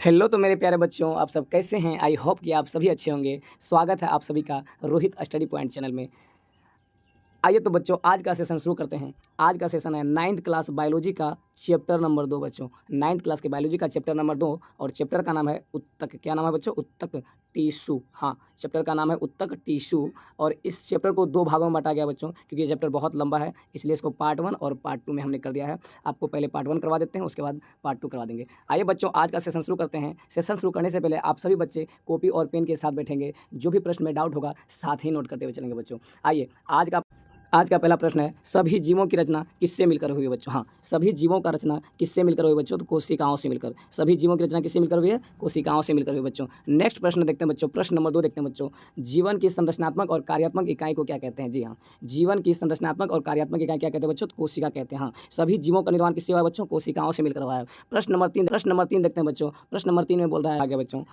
Hello तो मेरे प्यारे बच्चों, आप सब कैसे हैं? आई होप कि आप सभी अच्छे होंगे। स्वागत है आप सभी का रोहित स्टडी पॉइंट चैनल में। आइए तो बच्चों आज का सेशन शुरू करते हैं। आज का सेशन है 9th क्लास बायोलॉजी का चैप्टर नंबर 2 बच्चों। 9th क्लास के बायोलॉजी का चैप्टर नंबर 2 और चैप्टर का नाम है उत्तक। क्या नाम है बच्चों? उत्तक टिश्यू। हाँ, चैप्टर का नाम है उत्तक टिश्यू और इस चैप्टर को 2 भागों में बाँटा गया बच्चों, क्योंकि ये चैप्टर बहुत लंबा है, इसलिए इसको पार्ट 1 और पार्ट 2 में हमने कर दिया है। आपको पहले पार्ट 1 करवा देते हैं, उसके बाद पार्ट 2 करवा देंगे। आइए बच्चों आज का सेशन शुरू करते हैं। सेशन शुरू करने से पहले आप सभी बच्चे कॉपी और पेन के साथ बैठेंगे। जो भी प्रश्न में डाउट होगा साथ ही नोट करते हुए चलेंगे बच्चों। आइए आज का पहला प्रश्न है, सभी जीवों की रचना किससे मिलकर हुई है बच्चों? हाँ, सभी जीवों का रचना किससे मिलकर हुई है बच्चों? तो कोशिकाओं से मिलकर। सभी जीवों की रचना किससे मिलकर हुई है? कोशिकाओं से मिलकर हुई है बच्चों। नेक्स्ट प्रश्न देखते हैं बच्चों, प्रश्न नंबर 2 देखते हैं बच्चों। जीवन की संरचनात्मक और कार्यात्मक इकाई को क्या कहते हैं? जी हाँ, जीवन की संरचनात्मक और कार्यात्मक इकाई क्या कहते हैं बच्चों? तो कोशिका कहते हैं। हाँ, सभी जीवों का निर्माण किससे हुआ है बच्चों? कोशिकाओं से मिलकर हुआ है। प्रश्न नंबर 3 देखते हैं बच्चों। प्रश्न नंबर 3 में बोल रहा है आगे बच्चों,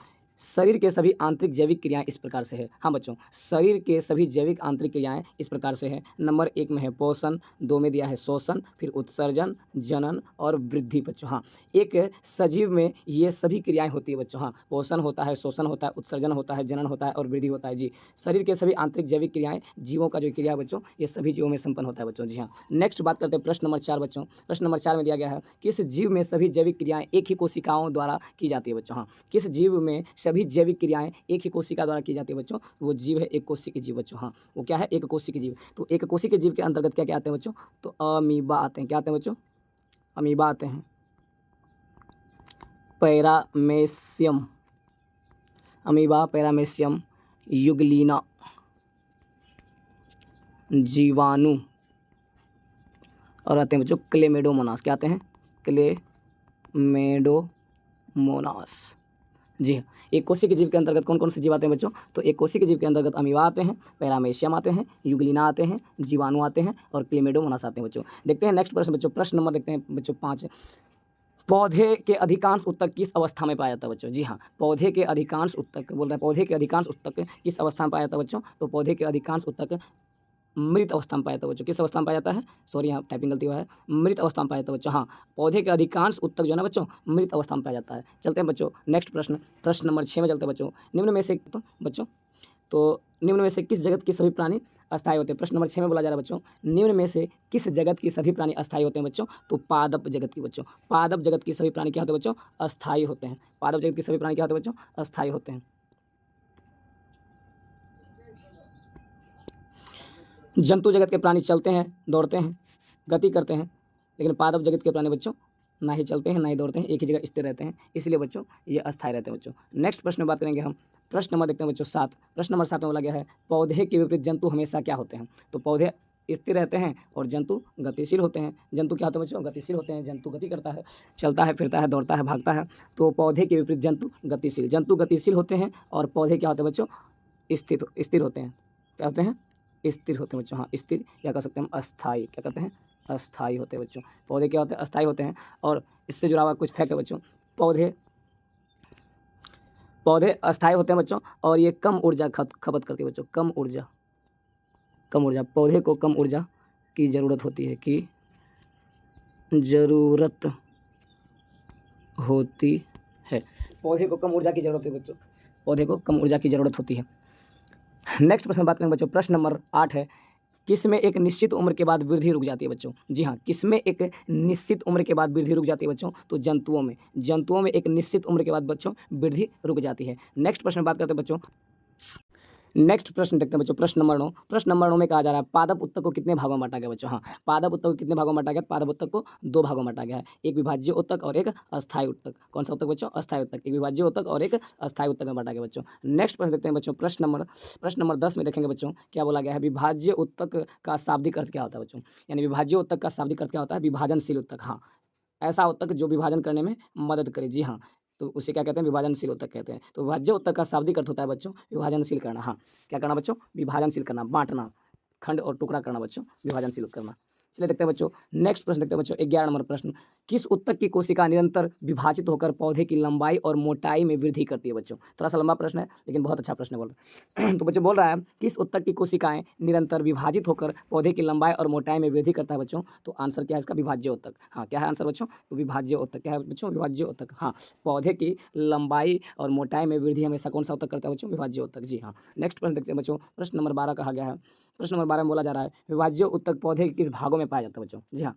शरीर के सभी आंतरिक जैविक क्रियाएं इस प्रकार से है। हाँ बच्चों, शरीर के सभी जैविक आंतरिक क्रियाएं इस प्रकार से है। नंबर 1 में है पोषण, 2 में दिया है शोषण, फिर उत्सर्जन, जनन और वृद्धि बच्चों। हाँ, एक सजीव में ये सभी क्रियाएं होती है बच्चों। हाँ, पोषण होता है, शोषण होता है, उत्सर्जन होता है, जनन होता है और वृद्धि होता है। जी, शरीर के सभी आंतरिक जैविक क्रियाएं, जीवों का जो क्रिया है बच्चों, ये सभी जीवों में संपन्न होता है बच्चों। जी हाँ, नेक्स्ट बात करते हैं प्रश्न नंबर 4 बच्चों। प्रश्न नंबर 4 में दिया गया है, किस जीव में सभी जैविक क्रियाएं एक ही कोशिकाओं द्वारा की जाती है बच्चों? हाँ, किस जीव में सभी जैविक क्रियाएं एक ही कोशिका द्वारा की जाती है बच्चों? तो वो जीव है एक कोशिकीय जीव बच्चों। हाँ, वो क्या है? एक कोशिकीय जीव। तो एक कोशिकीय जीव के अंतर्गत क्या क्या आते हैं बच्चों? तो अमीबा आते हैं। क्या आते हैं बच्चों? अमीबा आते हैं, पैरामेशियम, अमीबा, पैरामेशियम, युगलीना, जीवाणु और आते हैं बच्चों क्लेमेडोमोनास। क्या आते हैं? क्लेमेडोमोनास। जी हाँ, एक कोशिकीय जीव के अंतर्गत कौन कौन से जीव आते हैं बच्चों? तो एक कोशिकीय जीव के अंतर्गत अमीबा आते हैं, पैरामेशियम आते हैं, युगलिना आते हैं, जीवाणु आते हैं और क्लेमेडोमोनास आते हैं बच्चों। देखते हैं नेक्स्ट प्रश्न बच्चों। प्रश्न नंबर देखते हैं बच्चों 5। पौधे के अधिकांश ऊतक किस अवस्था में पाया जाता है बच्चों? जी हाँ, पौधे के अधिकांश ऊतक बोल रहे हैं, पौधे के अधिकांश ऊतक किस अवस्था में पाया जाता है बच्चों? तो पौधे के अधिकांश ऊतक मृत अवस्था में पाया जाता है बच्चों। किस अवस्था में पाया जाता है? सॉरी, यहाँ टाइपिंग गलती हुआ है। मृत अवस्था में पाया जाता है बच्चों। हाँ, पौधे के अधिकांश ऊतक जो है ना बच्चों, मृत अवस्था में पाया जाता है। चलते हैं बच्चों नेक्स्ट प्रश्न, प्रश्न नंबर 6 में चलते हैं बच्चों। निम्न में से तो बच्चों, तो निम्न में से किस जगत के सभी प्राणी अस्थायी होते हैं? प्रश्न नंबर 6 में बोला जा रहा है बच्चों, निम्न में से किस जगत की सभी प्राणी अस्थायी होते हैं बच्चों? तो पादप जगत की बच्चों। पादप जगत की सभी प्राणी क्या होते हैं बच्चों? अस्थायी होते हैं। पादप जगत की सभी प्राणी क्या होते हैं बच्चों? अस्थायी होते हैं। जंतु जगत के प्राणी चलते हैं, दौड़ते हैं, गति करते हैं, लेकिन पादप जगत के प्राणी बच्चों ना ही चलते हैं ना ही दौड़ते हैं, एक ही जगह स्थिर रहते हैं, इसलिए बच्चों ये अस्थायी रहते हैं बच्चों। नेक्स्ट प्रश्न में बात करेंगे हम। प्रश्न नंबर देखते हैं बच्चों 7। प्रश्न नंबर 7 में बोला गया है, पौधे के विपरीत जंतु हमेशा क्या होते हैं? तो पौधे स्थिर रहते हैं और जंतु गतिशील होते हैं। जंतु क्या होते हैं बच्चों? गतिशील होते हैं। जंतु गति करता है, चलता है, फिरता है, दौड़ता है, भागता है। तो पौधे के विपरीत जंतु गतिशील होते हैं और पौधे क्या होते हैं बच्चों? स्थिर होते हैं। क्या होते हैं? स्थिर होते हैं बच्चों। हाँ, स्थिर या कह सकते हैं हम अस्थायी। क्या कहते हैं? अस्थायी होते हैं बच्चों। पौधे क्या होते हैं? अस्थायी होते हैं। और इससे जुड़ा हुआ कुछ फैक्ट है बच्चों। पौधे पौधे अस्थायी होते हैं बच्चों और ये कम ऊर्जा खपत करती है बच्चों। कम ऊर्जा, पौधे को कम ऊर्जा की ज़रूरत होती है, पौधे को कम ऊर्जा की ज़रूरत है बच्चों। पौधे को कम ऊर्जा की ज़रूरत होती है। नेक्स्ट प्रश्न बात करेंगे बच्चों। प्रश्न नंबर 8 है, किसमें एक निश्चित उम्र के बाद वृद्धि रुक जाती है बच्चों? जी हाँ, किसमें एक निश्चित उम्र के बाद वृद्धि रुक जाती है बच्चों? तो जंतुओं में एक निश्चित उम्र के बाद बच्चों वृद्धि रुक जाती है। नेक्स्ट प्रश्न बात करते हैं बच्चों। नेक्स्ट प्रश्न देखते हैं बच्चों। प्रश्न नंबर 9 में कहा जा रहा है, पादप उत्तक को कितने भागों में बांटा गया बच्चों? हाँ, पादप उत्तक को कितने भागों में बांटा गया? पादप उत्तक को 2 भागों में बांटा गया है, एक विभाज्य उत्तक और एक अस्थायी उत्तक। कौन सा उत्तक बच्चों? अस्थायी उत्तक। एक विभाज्य उत्तक और एक अस्थायी उत्तक में बांटा गया बच्चों। नेक्स्ट प्रश्न देखते हैं बच्चों। प्रश्न नंबर 10 में देखेंगे बच्चों, क्या बोला गया है? विभाज्य उत्तक का शाब्दिक अर्थ क्या होता है बच्चों? यानी विभाज्य उत्तक का शाब्दिक अर्थ क्या होता है? विभाजनशील उत्तक। हाँ, ऐसा उत्तक जो विभाजन करने में मदद करे। जी हाँ, तो उसे क्या कहते हैं? विभाजनशील उत्तक कहते हैं। तो विभाज्य उत्तक का शाब्दिक अर्थ होता है बच्चों विभाजनशील करना। हाँ, क्या करना बच्चों? विभाजनशील करना, बांटना, खंड और टुकड़ा करना बच्चों, विभाजनशील करना। चलिए देखते हैं बच्चों नेक्स्ट प्रश्न देखते हैं बच्चों। 11 नंबर प्रश्न, किस ऊतक की कोशिका निरंतर विभाजित होकर पौधे की लंबाई और मोटाई में वृद्धि करती है बच्चों? थोड़ा सा लंबा प्रश्न है लेकिन बहुत अच्छा प्रश्न बोल रहा है। तो बच्चों बोल रहा है किस ऊतक की कोशिकाएं निरंतर विभाजित होकर पौधे की लंबाई और मोटाई में वृद्धि करता है बच्चों? तो आंसर क्या है इसका? विभाज्य ऊतक। हाँ, क्या है आंसर बच्चों? तो विभाज्य ऊतक। क्या है बच्चों? विभाज्य ऊतक। हाँ, पौधे की लंबाई और मोटाई में वृद्धि हमेशा कौन सा ऊतक करता है बच्चों? विभाज्य ऊतक। जी हाँ। नेक्स्ट प्रश्न देखते हैं बच्चों। प्रश्न नंबर 12 कहा गया है। प्रश्न नंबर 12 में बोला जा रहा है विभाज्य ऊतक पौधे के किस भागों में पाया जाता है बच्चों? जी हाँ,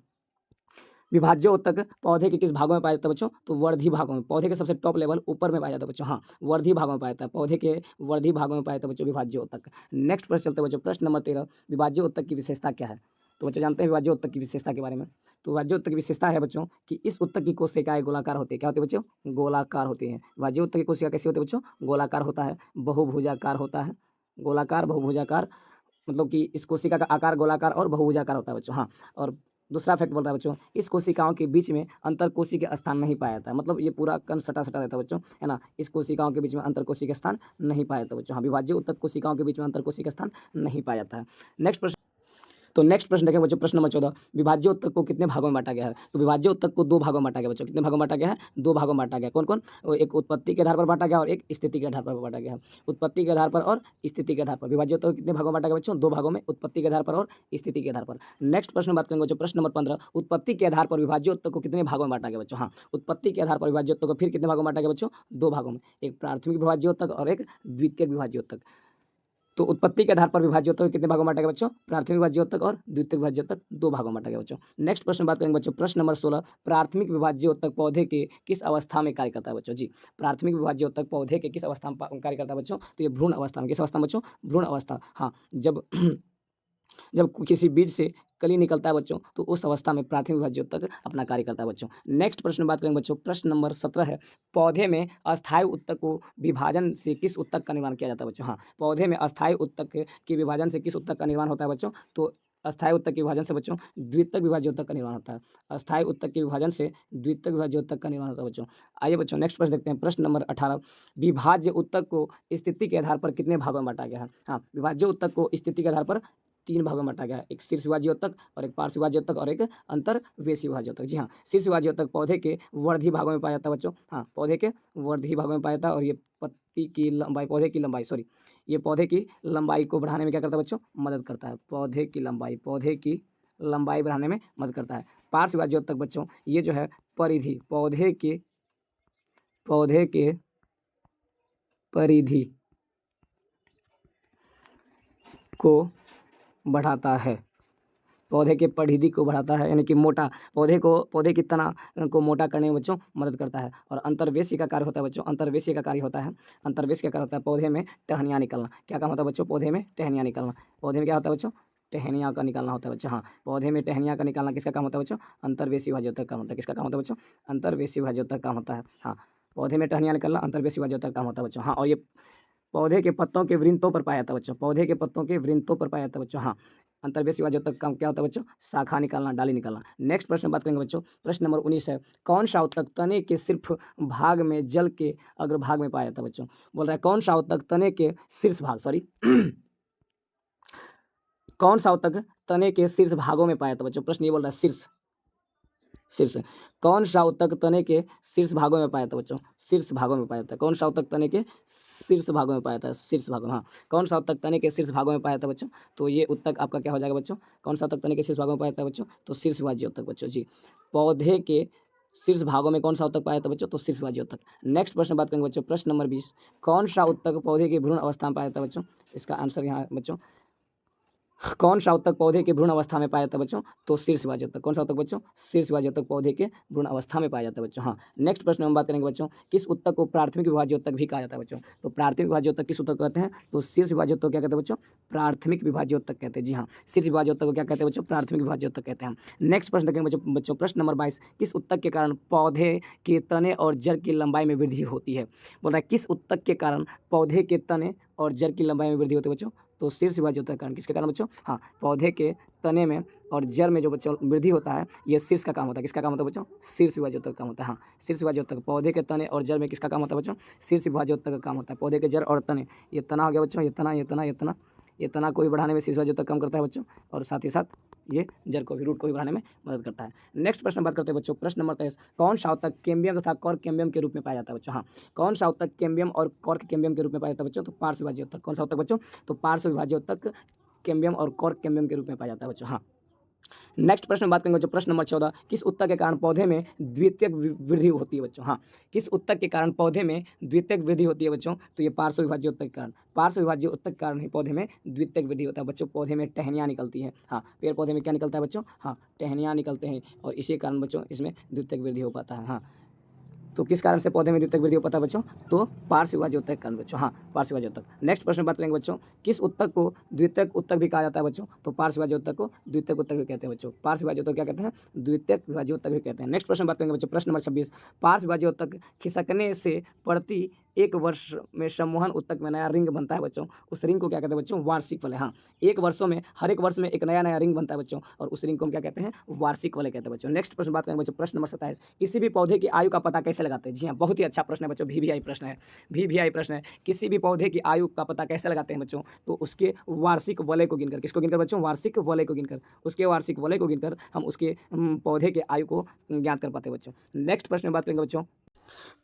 विभाज्य ऊतक पौधे के किस भागों में पाया जाता है बच्चों? तो वर्धी भागों में। पौधे के सबसे टॉप लेवल ऊपर में पाया जाता है बच्चों। हाँ, वर्धी भागों में पाया जाता है। पौधे के वर्धी भागों में पाया जाता है बच्चों विभाज्य ऊतक। नेक्स्ट प्रश्न चलते हैं बच्चों। प्रश्न नंबर 13 विभाज्य ऊतक की विशेषता क्या है? तो बच्चों जानते हैं विभाज्य ऊतक की विशेषता के बारे में। तो विभाज्य ऊतक की विशेषता है बच्चों कि इस ऊतक की कोशिकाएं गोलाकार होती है। क्या होती है बच्चों? गोलाकार होती हैं। विभाज्य ऊतक की कोशिका कैसी होती है बच्चों? गोलाकार होता है, बहुभुजाकार होता है। गोलाकार, बहुभुजाकार, मतलब कि इस कोशिका का आकार गोलाकार और बहुभुजाकार होता है बच्चों। हाँ, और दूसरा फैक्ट बोल रहा है बच्चों इस कोशिकाओं के बीच में अंतर कोशिकीय स्थान नहीं पाया जाता है। मतलब ये पूरा कण सटा सटा रहता है बच्चों, है ना। इस कोशिकाओं के बीच में अंतर कोशिकीय स्थान नहीं पाया जाता बच्चों। हाँ, विभाज्य ऊतक कोशिकाओं के बीच में अंतर कोशिकीय स्थान नहीं पाया जाता है। नेक्स्ट प्रश्न। तो नेक्स्ट प्रश्न देखें बच्चों। प्रश्न नंबर 14 विभाज्य ऊतक को कितने भागों में बांटा गया है? तो विभाज्य ऊतक को 2 भागों में बांटा गया बच्चों। कितने भागों में बांटा गया है? 2 भागों में बांटा गया। कौन कौन? एक उत्पत्ति के आधार पर बांटा गया और एक स्थिति के आधार पर बांटा गया है। उत्पत्ति के आधार पर और स्थिति के आधार पर विभाज्य ऊतक को कितने भागों में बांटा गया बच्चों? 2 भागों में, उत्पत्ति के आधार पर और स्थिति के आधार पर। नेक्स्ट प्रश्न बात करेंगे बच्चों। प्रश्न नंबर 15 उत्पत्ति के आधार पर विभाज्य ऊतक को कितने भागों में बांटा गया बच्चों? हाँ, उत्पत्ति के आधार पर विभाज्य ऊतक को फिर कितने भागों में बांटा गया बच्चों? 2 भागों में, एक प्राथमिक विभाज्य ऊतक और एक द्वितीयक विभाज्य ऊतक। तो उत्पत्ति के आधार पर विभाज्य ऊतक कितने भागों में बांटा गया बच्चों? प्राथमिक विभाज्य ऊतक और द्वितीयक विभाज्य ऊतक 2 भागों में बांटा गया बच्चों। नेक्स्ट प्रश्न बात करेंगे बच्चों। प्रश्न नंबर 16 प्राथमिक विभाज्य ऊतक पौधे के किस अवस्था में कार्य करता है बच्चों? जी, प्राथमिक विभाज्य ऊतक पौधे के किस अवस्था में कार्य करता है बच्चों? तो ये भ्रूण अवस्था में। किस अवस्था में बच्चों? भ्रूण अवस्था। हाँ, जब जब किसी बीज से कली निकलता है बच्चों तो उस अवस्था में प्राथमिक विभाज्य ऊतक अपना कार्य करता है बच्चों। नेक्स्ट प्रश्न बात करेंगे बच्चों। प्रश्न नंबर 17 है पौधे में अस्थायी ऊतक को विभाजन से किस ऊतक का निर्माण किया जाता है बच्चों? हाँ, पौधे में अस्थायी ऊतक के विभाजन से किस ऊतक का निर्माण होता है बच्चों? तो अस्थायी ऊतक के विभाजन से बच्चों द्वितीयक विभाज्य ऊतक का निर्माण होता है। अस्थायी ऊतक के विभाजन से द्वितीयक विभाज्य ऊतक का निर्माण होता है बच्चों। आइए बच्चों नेक्स्ट प्रश्न देखते हैं। प्रश्न नंबर 18 विभाज्य ऊतक को स्थिति के आधार पर कितने भागों में बांटा गया है? हाँ, विभाज्य ऊतक को स्थिति के आधार पर 3 भागों में बांटा गया है। एक शीर्ष विभाज्य ऊतक और एक पार्श्व विभाज्य ऊतक और एक अंतर्वेशी विभाज्य ऊतक। जी हाँ, शीर्ष विभाज्य ऊतक पौधे के वर्धी भागों में पाया जाता है बच्चों। हाँ, पौधे के वर्धी भागों में पाया जाता है और ये पत्ती की लंबाई, पौधे की लंबाई, सॉरी, ये पौधे की लंबाई को बढ़ाने में क्या करता है बच्चों? मदद करता है। पौधे की लंबाई बढ़ाने में मदद करता है। पार्श्व विभाज्य ऊतक बच्चों ये जो है परिधि, पौधे के परिधि को बढ़ाता है। पौधे के परिधि को बढ़ाता है, यानी कि मोटा पौधे की तना को मोटा करने में बच्चों मदद करता है। और अंतर्वेशी का कार्य होता है बच्चों, अंतर्वेशी का कार्य होता है, अंतर्वेश क्या कार्य होता है? पौधे में टहनियाँ निकलना। क्या काम होता है बच्चों? पौधे में टहनियाँ निकलना। पौधे में क्या होता है बच्चों? टहनियाँ का निकालना होता है बच्चों। हाँ, पौधे में टहनियाँ का निकालना किसका काम होता है बच्चों? अंतर्वेशी विभाज्य ऊतक का काम होता है। किसका काम होता है बच्चों? अंतर्वेशी विभाज्य ऊतक का काम होता है। हाँ, पौधे में टहनियाँ निकलना अंतर्वेशी विभाज्य ऊतक का काम होता है बच्चों। हाँ, और ये पौधे के पत्तों के वृंतों पर पाया जाता है बच्चों। पौधे के पत्तों के वृंतों पर पाया जाता है बच्चों। हाँ, अंतर्वेशी विभाज्य ऊतक का काम क्या होता है बच्चों? शाखा निकालना, डाली निकालना। नेक्स्ट प्रश्न बात करेंगे बच्चों। प्रश्न नंबर 19 है कौन सा ऊतक तने के सिर्फ भाग में जल के अग्रभाग में पाया जाता है बच्चों? बोल रहा है कौन सा ऊतक तने के शीर्ष भाग, सॉरी कौन सा ऊतक तने के शीर्ष भागों में पाया जाता है बच्चों? प्रश्न ये बोल रहा है शीर्ष। कौन सा ऊतक तने के शीर्ष भागों में पाया जाता है बच्चों? शीर्ष भागों में पाया जाता है। कौन सा ऊतक तने के शीर्ष भागों में पाया जाता है? शीर्ष भागों में। हाँ, कौन सा ऊतक तने के शीर्ष भागों में पाया जाता है बच्चों? तो ये ऊतक आपका क्या हो जाएगा बच्चों? कौन सा ऊतक तने के शीर्ष भागों में पाया जाता है बच्चों? तो शीर्ष विभाज्य ऊतक बच्चों। जी, पौधे के शीर्ष भागों में कौन सा ऊतक पाया जाता है बच्चों? तो शीर्ष विभाज्य ऊतक। नेक्स्ट प्रश्न बात करेंगे बच्चों। प्रश्न नंबर 20 कौन सा ऊतक पौधे की भ्रूण अवस्था में पाया जाता है बच्चों? इसका आंसर यहाँ बच्चों कौन सा ऊतक पौधे के भ्रूण अवस्था में पाया जाता है बच्चों? तो शीर्ष विभाज्य ऊतक। कौन सा ऊतक बच्चों? शीर्ष विभाज्य ऊतक पौधे के भ्रूण अवस्था में पाया जाता है बच्चों। हाँ, नेक्स्ट प्रश्न हम बात करेंगे बच्चों किस ऊतक को प्राथमिक विभाज्य ऊतक भी कहा जाता है बच्चों? तो प्राथमिक विभाज्य ऊतक किस ऊतक कहते हैं? तो शीर्ष विभाज्य ऊतक क्या कहते हैं बच्चों? प्राथमिक विभाज्य ऊतक कहते हैं। जी हाँ, शीर्ष विभाज्य ऊतक को क्या कहते हैं बच्चों? प्राथमिक विभाज्य ऊतक कहते हैं। नेक्स्ट प्रश्न देखेंगे बच्चों। प्रश्न नंबर 22 किस ऊतक के कारण पौधे के तने और जड़ की लंबाई में वृद्धि होती है? बोल रहा है किस ऊतक के कारण पौधे के तने और जड़ की लंबाई में वृद्धि होती है बच्चों? तो शीर्ष विभाज्य ऊतक के कारण। किसके कारण बच्चों? हाँ, पौधे के तने में और जड़ में जो बच्चों वृद्धि होता है ये शीर्ष का काम होता है। किसका काम होता है बच्चों? शीर्ष विभाज्य ऊतक का काम होता है। हाँ, शीर्ष विभाज्य ऊतक पौधे के तने और जड़ में किसका काम होता है बच्चों? शीर्ष विभाज्य ऊतक का काम होता है। पौधे के जड़ और तने, ये तना हो गया बच्चों, ये तना को भी बढ़ाने में शीर्ष विभाज्य ऊतक काम करता है बच्चों। और साथ ही साथ ये जड़ को भी, रूट को भी बढ़ाने में मदद करता है। नेक्स्ट प्रश्न बात करते हैं बच्चों, प्रश्न नंबर 23, कौन सा उत्तक कैम्बियम तथा कॉर्क कैम्बियम के रूप में पाया जाता है बच्चों? हाँ, कौन सा उत्तक कैम्बियम और कॉर्क कैम्बियम के रूप में पाया जाता है बच्चों? तो पार्श्व विभाज्य उत्तक। कौन सा उत्तक बच्चों? तो पार्श्व विभाज्य उत्तक कैम्बियम और कॉर्क कैम्बियम के रूप में पाया जाता है बच्चों। हाँ, नेक्स्ट प्रश्न बात करेंगे बच्चों, प्रश्न नंबर 14, किस उत्तक के कारण पौधे में द्वितीयक वृद्धि होती है बच्चों? हाँ, किस उत्तक के कारण पौधे में द्वितीयक वृद्धि होती है बच्चों? तो ये पार्श्व विभाज्य उत्तक के कारण, पार्श्व विभाज्य उत्तक के कारण ही पौधे में द्वितीयक वृद्धि होता है बच्चों। पौधे में टहनियाँ निकलती है। हाँ, पेड़ पौधे में क्या निकलता है बच्चों? हाँ, टहनियाँ निकलते हैं और इसी कारण बच्चों इसमें द्वितीयक वृद्धि हो पाता है। हाँ, तो किस कारण से पौधे में द्वितीयक वृद्धि हो पाता है बच्चों? तो पार्श्व विभाज्य उत्तक के कारण बच्चों। हाँ, पार्श्व विभाज्य उत्तक। नेक्स्ट प्रश्न बात करेंगे बच्चों, किस उत्तक को द्वितीयक उत्तक भी कहा जाता है बच्चों? तो पार्श्व विभाज्य उत्तक को द्वितीयक उत्तक भी कहते हैं बच्चों। पार्श्व विभाज्य उत्तक क्या कहते हैं? द्वितीयक विभाज्य उत्तक भी कहते हैं। नेक्स्ट प्रश्न बात करेंगे बच्चों, प्रश्न नंबर 26, पार्श्व विभाज्य उत्तक खिसकने से प्रति एक वर्ष में सम्मोहन उत्तक में नया रिंग बनता है बच्चों। उस रिंग को क्या कहते हैं बच्चों? वार्षिक वलय। हाँ, एक वर्षों में, हर एक वर्ष में एक नया नया रिंग बनता है बच्चों, और उस रिंग को हम क्या कहते हैं? वार्षिक वलय कहते हैं बच्चों। नेक्स्ट प्रश्न बात करेंगे बच्चों, प्रश्न नंबर 27, किसी भी पौधे की आयु का पता कैसे लगाते हैं? जी हाँ, बहुत ही अच्छा प्रश्न है बच्चों, VVI प्रश्न है, VVI प्रश्न है। किसी भी पौधे की आयु का पता कैसे लगाते हैं बच्चों? तो उसके वार्षिक वलय को गिनकर। किसको गिनकर बच्चों? वार्षिक वलय को गिनकर। उसके वार्षिक वलय को गिनकर हम उसके पौधे के आयु को ज्ञात कर पाते हैं बच्चों। नेक्स्ट प्रश्न में बात करेंगे बच्चों,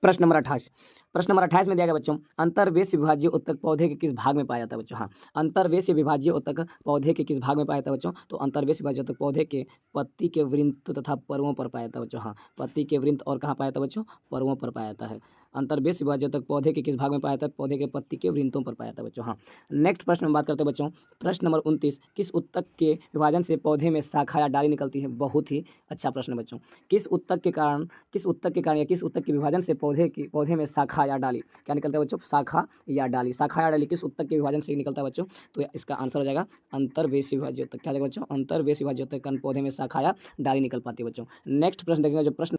प्रश्न नंबर 28, प्रश्न नंबर 28 में दिया गया बच्चों, अंतर्वेश विभाज्य उत्तक पौधे के किस भाग में पाया जाता है बच्चों? हाँ, अंतर्वेश विभाज्य उत्तक पौधे के किस भाग में पाया जाता है बच्चों? तो अंतर्वेश विभाज्य उत्तक पौधे के पत्ती के वृंत तथा पर्वों पर पाया जाता है बच्चों। हाँ, पत्ती के वृंत और कहाँ पाया जाता है बच्चों? पर्वों पर पाया जाता है। अंतर्वेश विभाज्य उत्तक पौधे के किस भाग में पाया जाता है? पौधे के पत्ती के वृंतों पर पाया जाता है बच्चों। हाँ, नेक्स्ट प्रश्न में बात करते हैं बच्चों, प्रश्न नंबर 29, किस उत्तक के विभाजन से पौधे में शाखा या डाली निकलती है? बहुत ही अच्छा प्रश्न बच्चों। किस उत्तक के कारण, किस उत्तक के कारण या किस उत्तक के विभाजन से पौधे में शाखा या डाली क्या निकलता है बच्चों? शाखा या डाली। शाखा या डाली किस उत्तक के विभाजन से निकलता है बच्चों? तो इसका आंसर हो जाएगा अंतर्वेशी विभाज्य उत्तक। क्या जाएगा बच्चों? अंतर्वेशी विभाज्य उत्तक के कारण पौधे में शाखा या डाली निकल पाती है बच्चों। नेक्स्ट प्रश्न देखेंगे जो प्रश्न,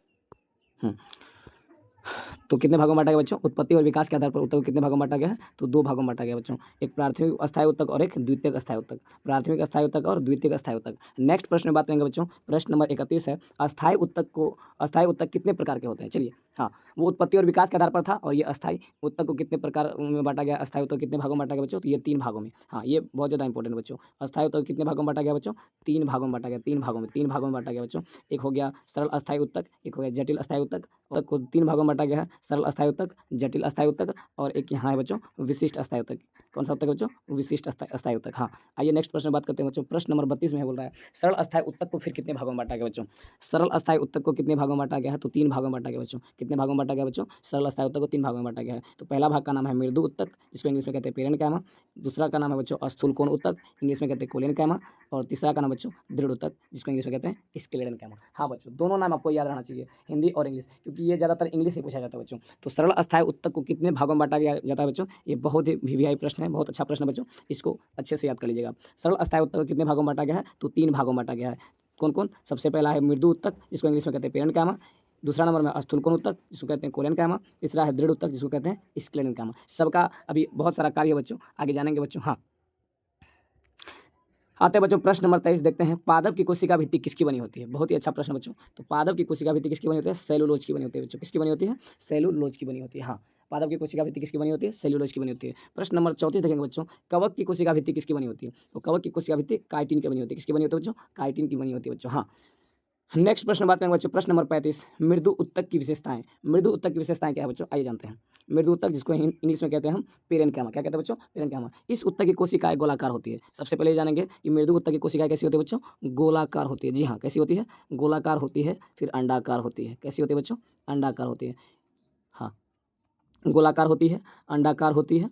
तो कितने भागों में बांटा गया बच्चों? उत्पत्ति और विकास के आधार पर उत्तक को कितने भागों में बांटा गया है? तो 2 भागों में बांटा गया बच्चों, एक प्राथमिक अस्थायी उत्तक और एक द्वितीयक अस्थायी उत्तक। प्राथमिक अस्थायी उत्तक और द्वितीयक अस्थायी उत्तक। नेक्स्ट प्रश्न में बात करेंगे बच्चों, प्रश्न नंबर 31 है, अस्थायी उत्तक कितने प्रकार के होते हैं? चलिए, हाँ, वो उत्पत्ति और विकास के आधार पर था, और ये अस्थायी उत्तक को कितने प्रकार में बांटा गया? अस्थायी उत्तक कितने भागों में बांटा गया बच्चों? तो ये 3 भागों में। हाँ, ये बहुत ज़्यादा इंपॉर्टेंट बच्चों। अस्थायी उत्तक कितने भागों में बांटा गया बच्चों? 3 भागों में बांटा गया, 3 भागों में, 3 भागों में बांटा गया बच्चों। एक हो गया सरल अस्थायी उत्तक, एक हो गया जटिल अस्थायी उत्तक। उत्तक को 3 भागों में बांटा गया है, सरल अस्थायी उत्तक, जटिल अस्थायी उत्तक, और एक यहाँ है बच्चों विशिष्ट अस्थायी उत्तक। कौन सा उत्तक है बच्चों? विशिष्ट अस्थायी उत्तक। हाँ, आइए नेक्स्ट प्रश्न बात करते हैं बच्चों, प्रश्न नंबर 32 में बोल रहा है, सरल अस्थायी उत्तक को फिर कितने भागों में बांटा गया बच्चों? सरल अस्थायी उत्तक को कितने भागों में बांटा गया है? तो 3 भागों में बांटा गया बच्चों। कितने भागों में बांटा गया बच्चों? सरल अस्थायी उत्तक को 3 भागों में बांटा गया है। तो पहला भाग का नाम है मृदु उत्तक, जिसको इंग्लिश में कहते हैं पेरेन्काइमा। दूसरा का नाम है बच्चों स्थूल कोण उत्तक, इंग्लिश में कहते हैं कोलेनकाइमा। और तीसरा का नाम बच्चों दृढ़ उत्तक, जिसको इंग्लिश में कहते हैं स्क्लेरेनकाइमा। हाँ बच्चों, दोनों नाम आपको याद रहना चाहिए, हिंदी और इंग्लिश, क्योंकि ये ज़्यादातर इंग्लिश से पूछा जाता है बच्चों। तो सरल अस्थायी उत्तक को कितने भागों में बांटा गया जाता है बच्चों? ये बहुत ही VVI प्रश्न है, बहुत अच्छा प्रश्न है बच्चों, इसको अच्छे से याद कर लीजिएगा। सरल अस्थायी उत्तक को कितने भागों में बांटा गया है? तो 3 भागों में बांटा गया है। कौन कौन? सबसे पहला है मृदु उत्तक, जिसको इंग्लिश में कहते हैं पेरेन्काइमा। दूसरा नंबर में स्थूल कोण उत्तक, जिसको कहते हैं कोलेनकाइमा। तीसरा है दृढ़ उत्तक, जिसको कहते हैं स्क्लेरेनकाइमा। सबका अभी बहुत सारा कार्य है बच्चों, आगे जानेंगे बच्चों। हाँ, आते हैं बच्चों प्रश्न नंबर 23, देखते हैं, पादप की कोशिका भित्ति किसकी बनी होती है? बहुत ही अच्छा प्रश्न बच्चों। तो पादप की कोशिका भित्ति किसकी बनी होती है? सेलुलोज की बनी होती है बच्चों। किसकी बनी होती है? सेलुलोज की बनी होती है। हाँ, पादप की कोशिका भित्ति किसकी बनी होती है? सेलुलोज की बनी होती है। प्रश्न नंबर 34 देखेंगे बच्चों, कवक की कोशिका भित्ति किसकी बनी होती है? तो कवक की कोशिका भित्ति काइटिन की बनी होती है। किसकी बनी होती है बच्चों? काइटिन की बनी होती है बच्चों। हाँ, नेक्स्ट प्रश्न बात करेंगे बच्चों, प्रश्न नंबर 35, मृदु उत्तक की विशेषताएं। मृदु उत्तक की विशेषताएं क्या है बच्चों? आइए जानते हैं। मृदु उत्तक, जिसको इंग्लिश में कहते हैं हम पेरेन्काइमा। क्या कहते हैं बच्चों? पेरेन्काइमा। इस उत्तक की कोशिकाएं गोलाकार होती है। सबसे पहले जानेंगे कि मृदु उत्तक की कोशिकाएं कैसी होती है बच्चों? गोलाकार होती है। जी हाँ, कैसी होती है? गोलाकार होती है। फिर अंडाकार होती है। कैसी होती है बच्चों? अंडाकार होती है। हाँ, गोलाकार होती है, अंडाकार होती है,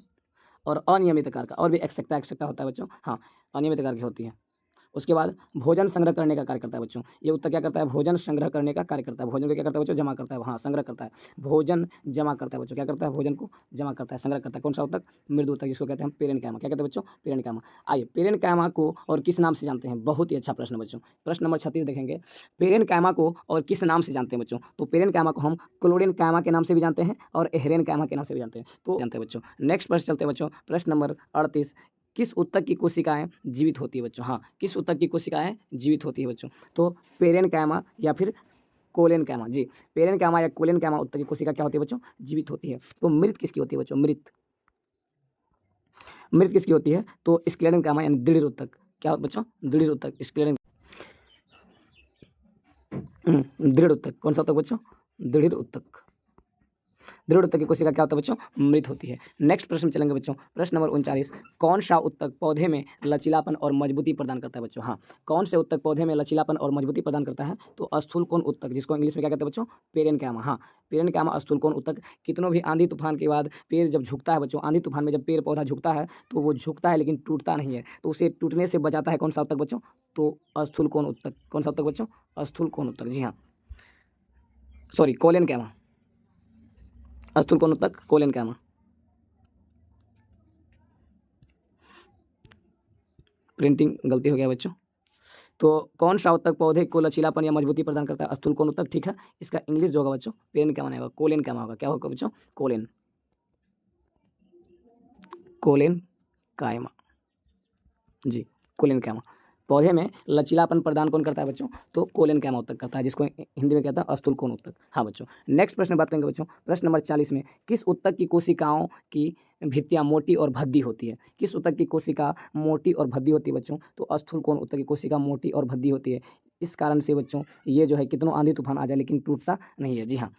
और अनियमित आकार का, और भी एक्सेट्रा होता है बच्चों। हाँ, अनियमित आकार की होती है। उसके बाद भोजन संग्रह करने का कार्य करता है बच्चों। ये उत्तक क्या करता है? भोजन संग्रह करने का कार्य करता है। भोजन को क्या करता है बच्चों? जमा करता है। हाँ, संग्रह करता है। भोजन जमा करता है बच्चों। क्या करता है? भोजन को जमा करता है, संग्रह करता है। कौन सा उत्तक? मृदु उत्तक, जिसको कहते हैं हम पेरेन्काइमा। क्या कहते हैं बच्चों? पेरेन्काइमा। आइए, पेरेन्काइमा को और किस नाम से जानते हैं? बहुत ही अच्छा प्रश्न बच्चों। प्रश्न नंबर 36 देखेंगे, पेरेन्काइमा को और किस नाम से जानते हैं बच्चों? तो पेरेन्काइमा को हम क्लोरेन्काइमा के नाम से भी जानते हैं और हेरेन्काइमा के नाम से भी जानते हैं। तो जानते हैं बच्चों। नेक्स्ट प्रश्न चलते हैं बच्चों, प्रश्न नंबर 38, किस उत्तक की कोशिकाएं जीवित होती है बच्चों? हाँ, किस उत्तक की कोशिकाएं जीवित होती है बच्चों? तो पेरेन्काइमा या फिर कोलेनकाइमा। जी, पेरेन्काइमा या कोलेनकाइमा उत्तक की कोशिका क्या होती है बच्चों? जीवित होती है। तो मृत किसकी होती है बच्चों? मृत किसकी होती है? तो स्क्लेरेन्काइमा यानी दृढ़ उत्तक। क्या बच्चों? दृढ़ उत्तक, स्क्लेरेन। दृढ़ उत्तक, कौन सा उत्तक बच्चों? दृढ़ उत्तक। दृढ़ उत्तक की कोशिका क्या होता है बच्चों? मृत होती है। नेक्स्ट प्रश्न में चलेंगे बच्चों, प्रश्न नंबर 39, कौन सा उत्तक पौधे में लचीलापन और मजबूती प्रदान करता है बच्चों? हाँ, कौन से उत्तक पौधे में लचीलापन और मजबूती प्रदान करता है? तो स्थूलकोण उत्तक, जिसको इंग्लिश में क्या कहते हैं बच्चों? पेरेन्काइमा। हाँ, पेरेन्काइमा स्थूलकोण उत्तक। कितनों भी आंधी तूफान के बाद पेड़ जब झुकता है बच्चों, आंधी तूफान में जब पेड़ पौधा झुकता है तो वो झुकता है लेकिन टूटता नहीं है, तो उसे टूटने से बचाता है कौन सा उत्तक बच्चों? तो स्थूलकोण उत्तक। कौन सा उत्तक बच्चों? स्थूलकोण उत्तक, जी हाँ, सॉरी, कोलेनकाइमा। स्थूलकोण उत्तक कोलेनकाइमा। प्रिंटिंग गलती हो गया बच्चों। तो कौन सा उत्तक पौधे को लचीलापन या मजबूती प्रदान करता है? स्थूलकोण उत्तक, ठीक है। इसका इंग्लिश जो होगा बच्चों, पेरेन्काइमा नहीं होगा, कोलेनकाइमा होगा। क्या होगा बच्चों? कोलेनकाइमा, जी, कोलेनकाइमा। पौधे में लचीलापन प्रदान कौन करता है बच्चों? तो कोलेनकाइमा उत्तक करता है, जिसको हिंदी में कहता है स्थूलकोण उत्तक। हाँ बच्चों, नेक्स्ट प्रश्न बात करेंगे बच्चों, प्रश्न नंबर 40 में, किस उत्तक की कोशिकाओं की भित्तियाँ मोटी और भद्दी होती है? किस उत्तक की कोशिका मोटी और भद्दी होती है बच्चों? तो स्थूलकोण उत्तक की कोशिका मोटी और भद्दी होती है। इस कारण से बच्चों ये जो है कितनों आंधी तूफान आ जाए लेकिन टूटता नहीं है, जी हाँ।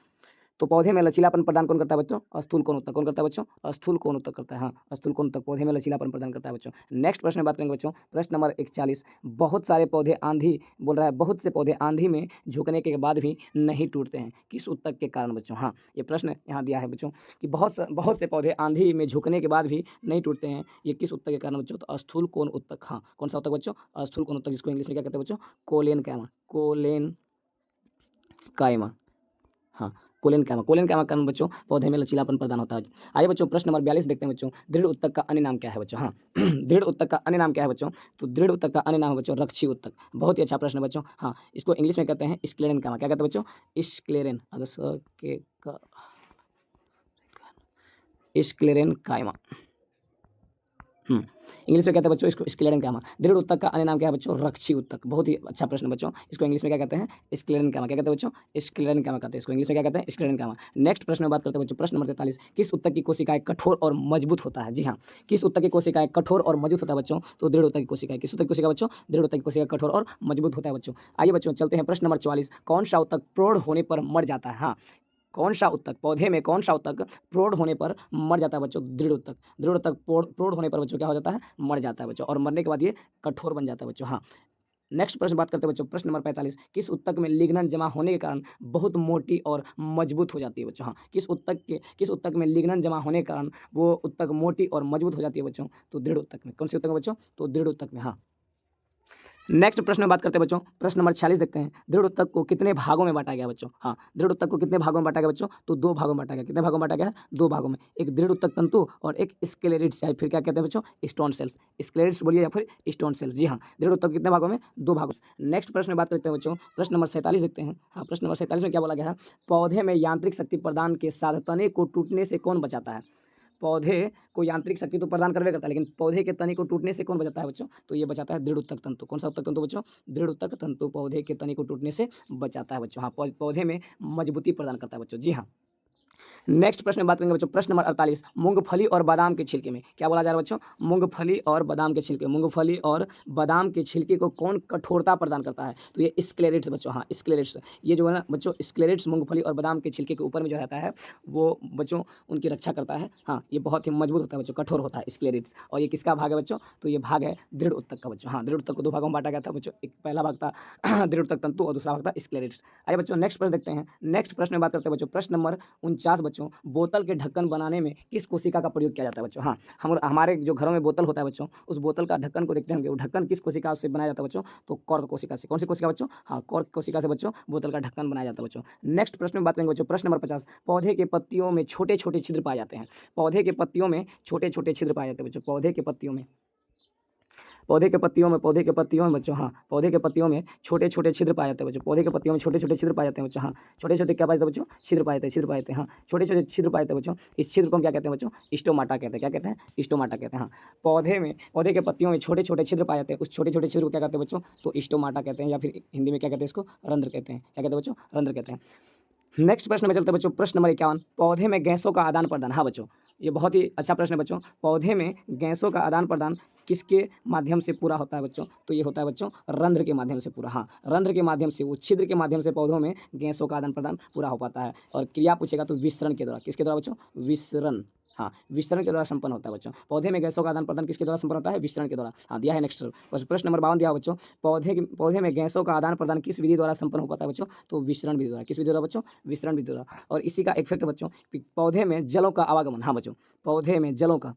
तो पौधे में लचीलापन प्रदान कौन करता है बच्चों? स्थूलकोण उत्तक। कौन करता है बच्चों? स्थूलकोण उत्तक करता है। हाँ, स्थूलकोण उत्तक पौधे में लचीलापन प्रदान करता है बच्चों। नेक्स्ट प्रश्न में बात करेंगे बच्चों, प्रश्न नंबर 41, बहुत सारे पौधे आंधी बोल रहा है, बहुत से पौधे आंधी में झुकने के बाद भी नहीं टूटते हैं, किस उत्तक के कारण बच्चों? हाँ, ये प्रश्न यहाँ दिया है बच्चों कि बहुत से पौधे आंधी में झुकने के बाद भी नहीं टूटते हैं, ये किस उत्तक के कारण बच्चों? तो स्थूलकोण उत्तक। हाँ, कौन सा उत्तक बच्चों? स्थूलकोण उत्तक, जिसको इंग्लिश में क्या कहते हैं बच्चों? कोलेनकाइमा। कोलेनकाइमा, हाँ, कोलेनकाइमा। कोलेनकाइमा के कारण बच्चों पौधे में लचीलापन प्रदान होता है। आइए बच्चों, प्रश्न नंबर 42 देखते हैं बच्चों, दृढ़ उत्तक का अन्य नाम क्या है बच्चों? हाँ, दृढ़ उत्तक का अन्य नाम क्या है बच्चों? तो दृढ़ उत्तक का अन्य नाम है बच्चों रक्षी उत्तक। बहुत ही अच्छा प्रश्न है बच्चों। हाँ, इसको इंग्लिश में कहते हैं स्क्लेरेनकाइमा। क्या कहते हैं बच्चों? स्क्लेरेन, स्क्लेरेनकाइमा। इंग्लिश में कहते हैं बच्चों इसको स्क्लेरेनकाइमा। दृढ़ उत्तक का अन्य नाम क्या है बच्चों? रक्षी उत्तक। बहुत ही अच्छा प्रश्न बच्चों, इसको इंग्लिश में क्या कहते हैं? स्क्लेरेनकाइमा। क्या कहते हैं बच्चों? स्क्लेरेनकाइमा कहते हैं इसको, इंग्लिश में क्या कहते हैं? स्क्लेरेनकाइमा। नेक्स्ट प्रश्न में बात करते हैं बच्चों, प्रश्न नंबर 43, किस उत्तक की कोशिकाएं कठोर और मजबूत होता है? जी हाँ, किस उत्तक की कोशिकाएं कठोर और मजबूत होता है बच्चों? तो दृढ़ उत्तक की कोशिकाएं। किस उत्तक की कोशिका बच्चों? दृढ़ उत्तक की कोशिका कठोर और मजबूत होता है बच्चों। आइए बच्चों चलते हैं प्रश्न नंबर 44, कौन सा उत्तक प्रौढ़ होने पर मर जाता है? हाँ, कौन सा उत्तक, पौधे में कौन सा उत्तक प्रौढ़ होने पर मर जाता है बच्चों? दृढ़ उत्तक। दृढ़ उत्तक प्रौढ़ होने पर बच्चों क्या हो जाता है? मर जाता है बच्चों, और मरने के बाद ये कठोर बन जाता है बच्चों। हाँ, नेक्स्ट प्रश्न बात करते हैं बच्चों, प्रश्न नंबर 45, किस उत्तक में लिग्नन जमा होने के कारण बहुत मोटी और मजबूत हो जाती है बच्चों? हाँ, किस उत्तक में लिग्नन जमा होने के कारण वो उत्तक मोटी और मजबूत हो जाती है बच्चों? तो दृढ़ उत्तक में। कौन से उत्तक में बच्चों? तो दृढ़ उत्तक में। हाँ, नेक्स्ट प्रश्न में बात करते हैं बच्चों, प्रश्न नंबर 46 देखते हैं, दृढ़ उत्तक को कितने भागों में बांटा गया बच्चों? हाँ, दृढ़ उत्तक को कितने भागों में बांटा गया बच्चों? तो 2 भागों में बांटा गया। कितने भागों में बांटा गया है? 2 भागों में। एक दृढ़ उत्तक तंतु और एक स्क्लेरिड्स, या फिर क्या कहते हैं बच्चों? Stone sales. स्क्लेरिड्स बोलिए या फिर स्टोन सेल्स, जी हाँ। दृढ़ उत्तक कितने भागों में? 2 भागों में। नेक्स्ट प्रश्न में बात करते हैं बच्चों, प्रश्न नंबर 47 देखते हैं। हाँ, प्रश्न नंबर 47 में क्या बोला गया है? पौधे में यांत्रिक शक्ति प्रदान के साथ तने को टूटने से कौन बचाता है? पौधे को यांत्रिक शक्ति तो प्रदान करबे करता है, लेकिन पौधे के तने को टूटने से कौन बचाता है बच्चों? तो ये बचाता है दृढ़ उत्तक तंतु। कौन सा उत्तक तंतु बच्चों? दृढ़ उत्तक तंतु पौधे के तने को टूटने से बचाता है बच्चों। हाँ, पौधे में मजबूती प्रदान करता है बच्चों, जी हाँ। नेक्स्ट प्रश्न में बात करेंगे बच्चों, प्रश्न नंबर 48, मूंगफली और बादाम के छिलके में क्या बोला जा रहा है बच्चों? मूंगफली और बादाम के छिलके। मूंगफली और बादाम के छिलके को कौन कठोरता प्रदान करता है? तो ये स्क्लेरेट्स बच्चों। हाँ, स्क्लेरेट्स, ये जो है ना बच्चों, स्क्लेरेट्स मूंगफली और बादाम के छिलके के ऊपर में जो रहता है वो बच्चों उनकी रक्षा करता है। हाँ, ये बहुत ही मजबूत होता है बच्चों, कठोर होता है स्क्लेरेट्स। और ये किसका भाग है बच्चों? तो ये भाग है दृढ़ उत्तक का बच्चों। हाँ, दृढ़ उत्तक को 2 भागों में बांटा गया था बच्चों, एक पहला भाग था दृढ़ उत्तक तंतु और दूसरा भाग था स्क्लेरेट्स। आइए बच्चों नेक्स्ट प्रश्न देखते हैं। नेक्स्ट प्रश्न में बात करते हैं बच्चों, प्रश्न नंबर 49 बच्चों, बोतल के ढक्कन बनाने में किस कोशिका का प्रयोग किया जाता है बच्चों? हाँ, हमारे जो घरों में बोतल होता है बच्चों, उस बोतल का ढक्कन को देखते होंगे, वो ढक्कन किस कोशिका से बनाया जाता है बच्चों? तो कॉर्क कोशिका से। कौन सी कोशिका बच्चों? हाँ, कॉर्क कोशिका से बच्चों बोतल का ढक्कन बनाया जाता है बच्चों। नेक्स्ट प्रश्न में बात करेंगे बच्चों, प्रश्न नंबर 50, पौधे के पत्तियों में छोटे छोटे छिद्र पाए जाते हैं। पौधे के पत्तियों में छोटे छोटे छिद्र पाए जाते हैं बच्चों। पौधे के पत्तियों में बच्चों, हाँ, पौधे के पत्तियों में छोटे छोटे छिद्र पाए जाते हैं बच्चों। पौधे के पत्तियों में छोटे छोटे छिद्र पाए जाते हैं बच्चों। हाँ, छोटे छोटे क्या पाए जाते हैं बच्चों? छिद्र पाए जाते हैं। हाँ, छोटे छोटे छिद्र पाए जाते हैं बच्चों। इस छिद्र को हम क्या कहते हैं बच्चों? स्टोमाटा कहते हैं। क्या कहते हैं? स्टोमाटा कहते हैं। हाँ, पौधे के पत्तियों में छोटे छोटे छिद्र पाए जाते हैं, उस छोटे छोटे छिद्र को क्या कहते हैं बच्चों? तो स्टोमाटा कहते हैं, या फिर हिंदी में क्या कहते हैं इसको? रंध्र कहते हैं। क्या कहते हैं बच्चों? रंध्र कहते हैं। नेक्स्ट प्रश्न में चलते हैं बच्चों, प्रश्न नंबर 51, पौधे में गैसों का आदान प्रदान। हाँ बच्चों, ये बहुत ही अच्छा प्रश्न है बच्चों। पौधे में गैसों का आदान प्रदान किसके माध्यम से पूरा होता है बच्चों? तो ये होता है बच्चों रंध्र के माध्यम से पूरा। हाँ, रंध्र के माध्यम से, उस छिद्र के माध्यम से पौधों में गैसों का आदान प्रदान पूरा हो पाता है। और क्रिया पूछेगा तो विसरण के द्वारा। किसके द्वारा बच्चों? विसरण। हाँ, विसरण के द्वारा संपन्न होता है बच्चों। पौधे में गैसों का आदान प्रदान किसके द्वारा संपन्न होता है? विसरण के द्वारा। हाँ, दिया है नेक्स्ट प्रश्न नंबर 52 दिया है बच्चों, पौधे में गैसों का आदान प्रदान किस विधि द्वारा संपन्न हो पाता है बच्चों? तो विसरण विधि द्वारा। किस विधि द्वारा बच्चों? विसरण विधि द्वारा। और इसी का इफेक्ट बच्चों, पौधे में जलों का आवागमन। हाँ बच्चों, पौधे में जलों का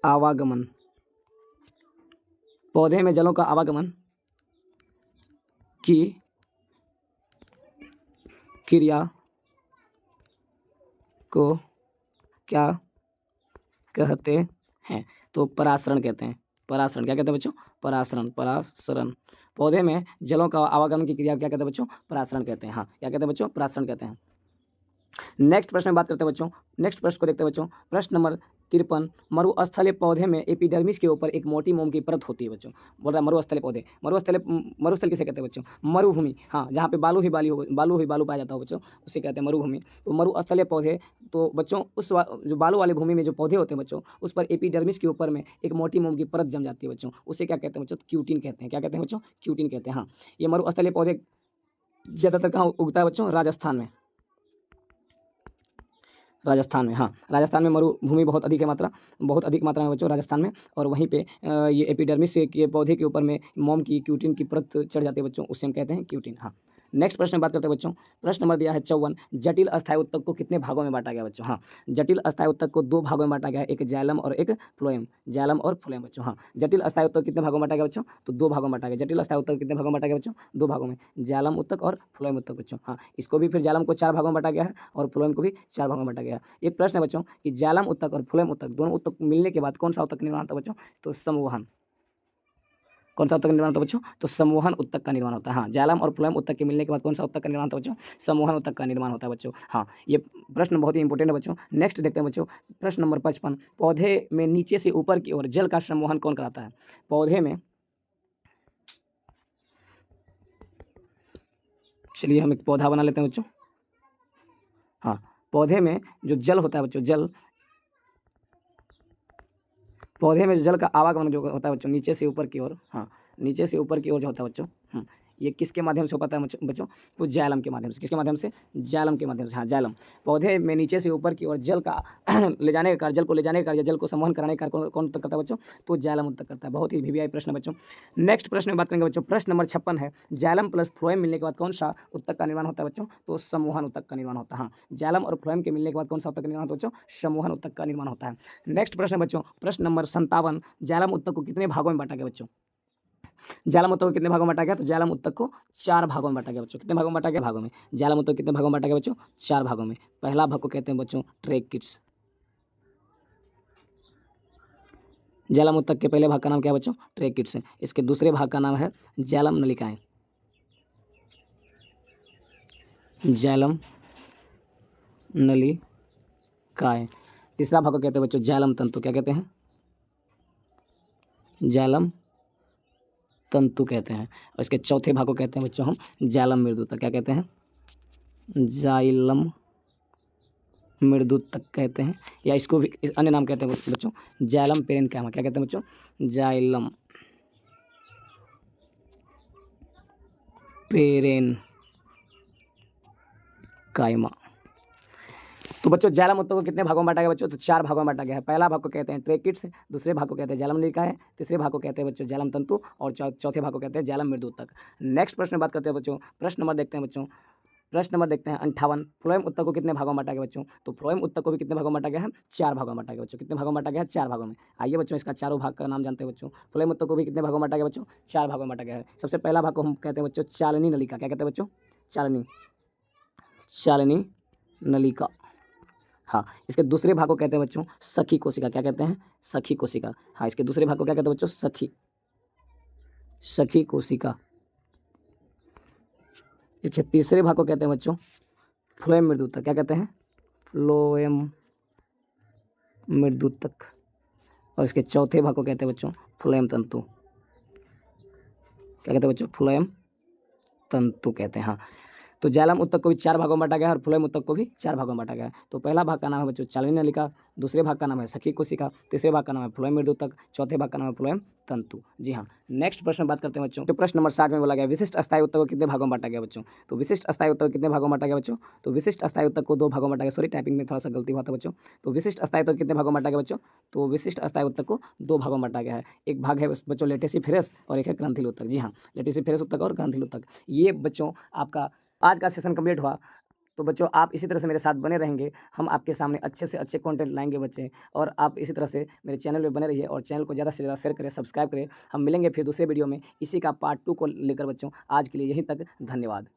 आवागमन, पौधे में जलों का आवागमन की क्रिया को क्या कहते हैं? तो परासरण कहते हैं। परासरण क्या कहते हैं बच्चों? परासरण। पौधे में जलों का आवागमन की क्रिया क्या कहते हैं बच्चों? परासरण कहते हैं। हाँ, क्या कहते हैं बच्चों? परासरण कहते हैं। नेक्स्ट प्रश्न में बात करते हैं बच्चों, नेक्स्ट प्रश्न को देखते हैं बच्चों, प्रश्न नंबर 53, मरुस्थलीय पौधे में एपिडर्मिस के ऊपर एक मोटी मोम की परत होती है बच्चों। बोल रहा है मरुस्थलीय पौधे, मरुस्थल किसे कहते हैं बच्चों? मरुभूमि। हाँ, जहाँ पे बालू ही बालू पाया जाता हो बच्चों, उसे कहते हैं मरुभूमि। तो मरुस्थलीय पौधे, तो बच्चों जो बालू वाली भूमि में जो पौधे होते हैं बच्चों, उस पर एपिडर्मिस के ऊपर में एक मोटी मोम की परत जम जाती है बच्चों, उसे क्या कहते हैं बच्चों? क्यूटिन कहते हैं। क्या कहते हैं बच्चों? क्यूटिन कहते हैं। हाँ, ये मरुस्थलीय पौधे ज़्यादातर कहाँ उगता है बच्चों? राजस्थान में। राजस्थान में, हाँ, राजस्थान में मरुभूमि बहुत अधिक मात्रा में बच्चों राजस्थान में। और वहीं पे ये एपिडर्मिस के पौधे के ऊपर में मोम की क्यूटिन की परत चढ़ जाती है बच्चों, उससे हम कहते हैं क्यूटिन। हाँ, नेक्स्ट प्रश्न में बात करते हैं बच्चों, प्रश्न नंबर दिया है 54, जटिल अस्थायी उत्तक को कितने भागों में बांटा गया बच्चों? हाँ, जटिल अस्थायी उत्तक को 2 भागों में बांटा गया है, एक जाइलम और एक फ्लोएम। जाइलम और फ्लोएम बच्चों। हाँ, जटिल अस्थायी उत्तक कितने भागों में बांटा गया बच्चों? तो 2 भागों में बांटा गया। जटिल अस्थायी उत्तक कितने भागों में बांटा गया बच्चों? 2 भागों में, जाइलम उत्तक और फ्लोएम उत्तक बच्चों। हाँ, इसको भी फिर जाइलम को 4 भागों में बांटा गया है और फ्लोएम को भी 4 भागों में बांटा गया है। एक प्रश्न है बच्चों कि जाइलम उत्तक और फ्लोएम उत्तक दोनों उत्तक मिलने के बाद कौन सा उत्तक निर्माण होता है बच्चों? तो संवहन। कौन सा उत्तक का निर्माण होता है बच्चों? तो संवहन उत्तक का निर्माण होता है। हाँ, जाइलम और फ्लोएम उत्तक के मिलने के बाद कौन सा उत्तक का निर्माण होता है बच्चों? संवहन उत्तक का निर्माण होता है बच्चों। हाँ, ये प्रश्न बहुत ही इंपॉर्टेंट है बच्चों। नेक्स्ट देखते हैं बच्चों, प्रश्न नंबर 55, पौधे में नीचे से ऊपर की ओर जल का संवहन कौन कराता है? पौधे में, चलिए हम एक पौधा बना लेते हैं बच्चों। हाँ, पौधे में जो जल होता है बच्चों, पौधे में जो जल का आवागमन जो होता है बच्चों नीचे से ऊपर की ओर, हाँ, नीचे से ऊपर की ओर जो होता है बच्चों, ये किसके माध्यम से हो पाता है बच्चों? तो जाइलम के माध्यम से। किसके माध्यम से? जाइलम के माध्यम से। हाँ, जाइलम। पौधे में नीचे से ऊपर की ओर जल का ले जाने का कार्य, जल को ले जाने का कार्य, जल को संवहन कराने का कार्य कौन उत्तक करता है बच्चों? तो जाइलम उत्तक करता है। बहुत ही वीवीआई प्रश्न बच्चों। नेक्स्ट प्रश्न में बात करेंगे बच्चों, प्रश्न नंबर 56 है, जाइलम प्लस फ्लोएम मिलने के बाद कौन सा उत्तक का निर्माण होता है बच्चों? तो संवहन उत्तक का निर्माण होता है। हाँ, जाइलम और फ्लोएम के मिलने के बाद कौन सा उत्तक का निर्माण होता है बच्चों? संवहन उत्तक का निर्माण होता है। नेक्स्ट प्रश्न है बच्चों, प्रश्न नंबर 57, जाइलम उत्तक को कितने भागों में बांटा गया बच्चों? जाइलम उत्तक को कितने भागों में बांटा गया? तो जाइलम उत्तक को 4 भागों में बांटा गया बच्चों। कितने भागों में बांटा गया? भागों में। जाइलम उत्तक कितने भागों में बांटा गया बच्चों? 4 भागों में। पहला भाग को कहते हैं बच्चों ट्रेकिट्स। जाइलम उत्तक के पहले भाग का नाम क्या है बच्चों? ट्रेकिट्स है। इसके दूसरे भाग का नाम है जाइलम नलिकाएं। जाइलम नलिकाएं। तीसरा भाग को कहते हैं बच्चों जाइलम तंतु। क्या कहते हैं? जाइलम तंतु कहते हैं। और इसके चौथे भाग को कहते हैं बच्चों हम जाइलम मृदुतक। क्या कहते हैं? जाइलम मृदुतक कहते हैं, या इसको भी अन्य नाम कहते हैं बच्चों जाइलम पेरेन्काइमा। क्या कहते हैं बच्चों? Xylem parenchyma. तो बच्चों जाइलम उत्तक को कितने भागों में बांटा गया बच्चों? तो 4 भागों में बांटा गया है। पहला भाग को कहते हैं ट्रेकिट्स, दूसरे भाग को कहते हैं जाइलम नलिकाएं, तीसरे भाग को कहते हैं बच्चों जाइलम तंतु, और चौथे भाग को कहते हैं जाइलम मृदुतक। नेक्स्ट प्रश्न में बात करते हैं बच्चों, प्रश्न नंबर देखते हैं बच्चों, प्रश्न नंबर देखते हैं 58, फ्लोएम उत्तक को कितने भागों में बांटा गया बच्चों? तो फ्लोएम उत्तक को भी कितने भागों में बांटा गया है? 4 भागों में बांटा गया बच्चों। कितने भागों में बांटा गया है? 4 भागों में। आइए बच्चों इसका चारों भाग का नाम जानते हैं बच्चों। फ्लोएम उत्तक को भी कितने भागों में बांटा गया बच्चों? 4 भागों में बांटा गया है। सबसे पहला भाग को हम कहते हैं बच्चों चालनी नलिका। क्या कहते हैं बच्चों? चालनी नलिका। हाँ, इसके दूसरे भाग को कहते हैं बच्चों सखी कोशिका। क्या कहते हैं? सखी कोशिका। हाँ, इसके दूसरे भाग को क्या कहते हैं बच्चों? सखी कोशिका। इसके तीसरे भाग को कहते हैं बच्चों फ्लोएम मृदुतक। क्या कहते हैं? फ्लोएम मृदुतक। और इसके चौथे भाग को कहते हैं बच्चों फ्लोएम तंतु। क्या कहते हैं बच्चों? फ्लोएम तंतु कहते हैं। हाँ, तो जाइलम ऊतक को भी 4 भागों में बाँटा गया है और फ्लोएम ऊतक को भी 4 भागों में बाँटा गया है। तो पहला भाग का नाम है बच्चों चालनी नलिका, दूसरे भाग का नाम है सखी कोशिका, तीसरे भाग का नाम है फ्लोएम मृदुतक, चौथे भाग का नाम है फ्लोएम तंतु। जी हाँ, नेक्स्ट प्रश्न बात करते हैं बच्चों। तो प्रश्न नंबर 60 में बोला गया विशिष्ट अस्थायी ऊतक को कितने भागों में बाँटा गया बच्चों? तो विशिष्ट अस्थायी ऊतक को कितने भागों में बाँटा गया बच्चों? तो विशिष्ट अस्थायी ऊतक को 2 भागों में बाँटा गया। सॉरी, टाइपिंग में थोड़ा सा गलती हुआ था बच्चों। तो विशिष्ट अस्थायी ऊतक कितने भागों में बाँटा गया बच्चों? तो विशिष्ट अस्थायी ऊतक को 2 भागों में बाँटा गया है। एक भाग है बच्चों लेटेसिफेरस और एक है ग्रंथिल ऊतक। जी हाँ, लेटेसिफेरस ऊतक और ग्रंथिल ऊतक। ये बच्चों आपका आज का सेशन कंप्लीट हुआ। तो बच्चों आप इसी तरह से मेरे साथ बने रहेंगे, हम आपके सामने अच्छे से अच्छे कंटेंट लाएँगे बच्चे, और आप इसी तरह से मेरे चैनल पे बने रहिए और चैनल को ज़्यादा से ज़्यादा शेयर करें, सब्सक्राइब करें। हम मिलेंगे फिर दूसरे वीडियो में इसी का पार्ट 2 को लेकर बच्चों। आज के लिए यहीं तक, धन्यवाद।